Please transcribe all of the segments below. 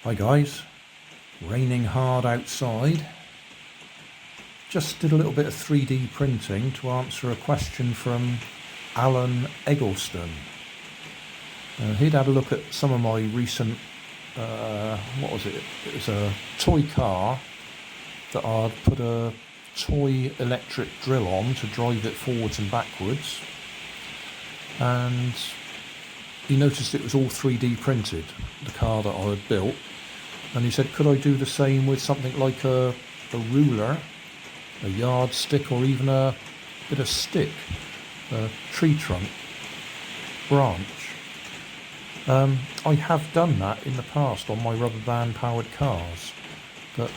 Hi guys, raining hard outside. Just did a little bit of 3D printing to answer a question from Alan Eggleston. He'd had a look at some of my recent, what was it? It was a toy car that I'd put a toy electric drill on to drive it forwards and backwards. And he noticed it was all 3D printed, the car that I had built. And he said, could I do the same with something like a ruler, a yardstick, or even a bit of stick, a tree trunk, branch. I have done that in the past on my rubber band powered cars, but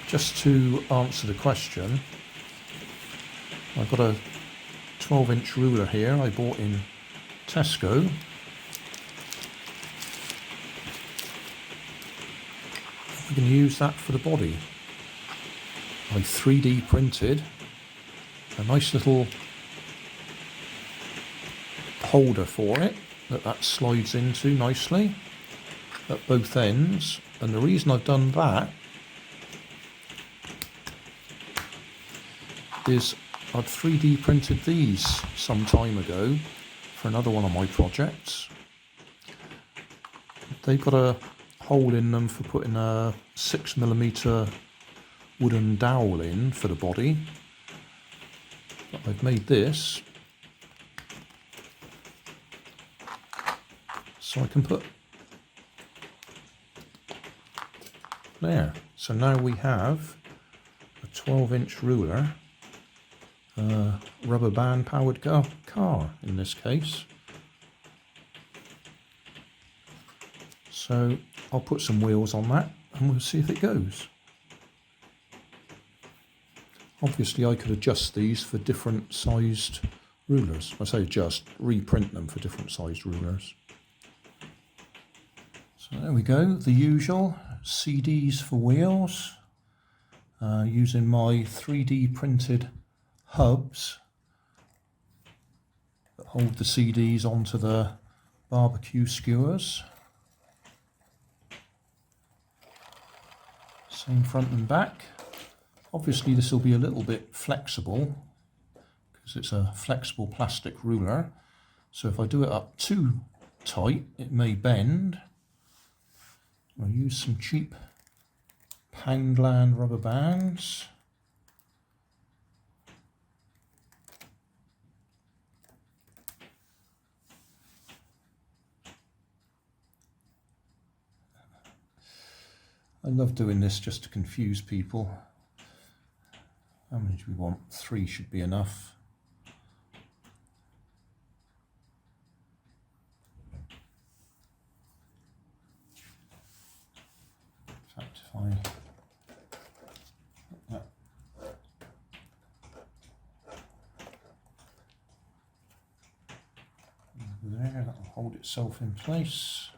just to answer the question, I've got a 12-inch ruler here I bought in Tesco. We can use that for the body. I 3D printed a nice little holder for it that slides into nicely at both ends. And the reason I've done that is I'd 3D printed these some time ago for another one of my projects. They've got a hole in them for putting a 6mm wooden dowel in for the body. But I've made this so I can put there. So now we have a 12-inch ruler, rubber band powered car in this case. So I'll put some wheels on that and we'll see if it goes. Obviously I could adjust these for different sized rulers. I say adjust, reprint them for different sized rulers. So there we go, the usual CDs for wheels, using my 3D printed hubs that hold the CDs onto the barbecue skewers. Same front and back. Obviously this will be a little bit flexible because it's a flexible plastic ruler. So if I do it up too tight, it may bend. I'll use some cheap Poundland rubber bands. I love doing this just to confuse people. How many do we want? 3 should be enough. In fact, if I put that over there, that will hold itself in place.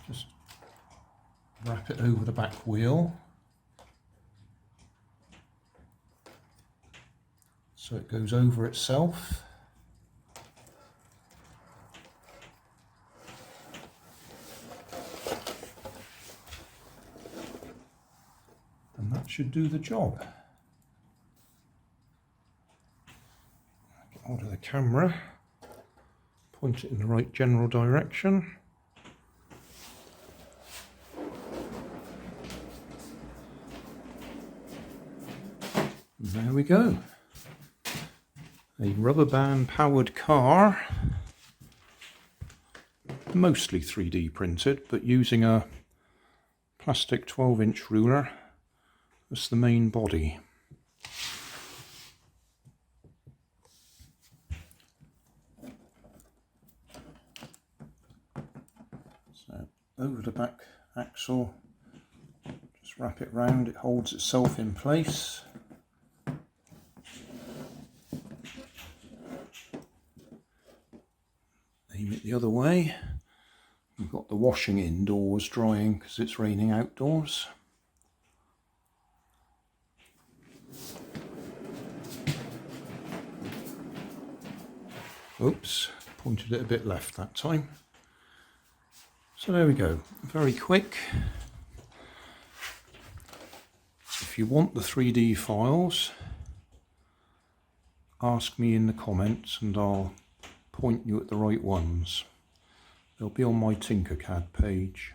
Just wrap it over the back wheel so it goes over itself. And that should do the job. Get hold of the camera, point it in the right general direction. There we go. A rubber band powered car, mostly 3D printed, but using a plastic 12-inch ruler as the main body. So over the back axle, just wrap it round, it holds itself in place. Aim it the other way. We've got the washing indoors drying because it's raining outdoors. Oops, pointed it a bit left that time. So there we go, very quick. If you want the 3D files, ask me in the comments and I'll point you at the right ones. They'll be on my Tinkercad page.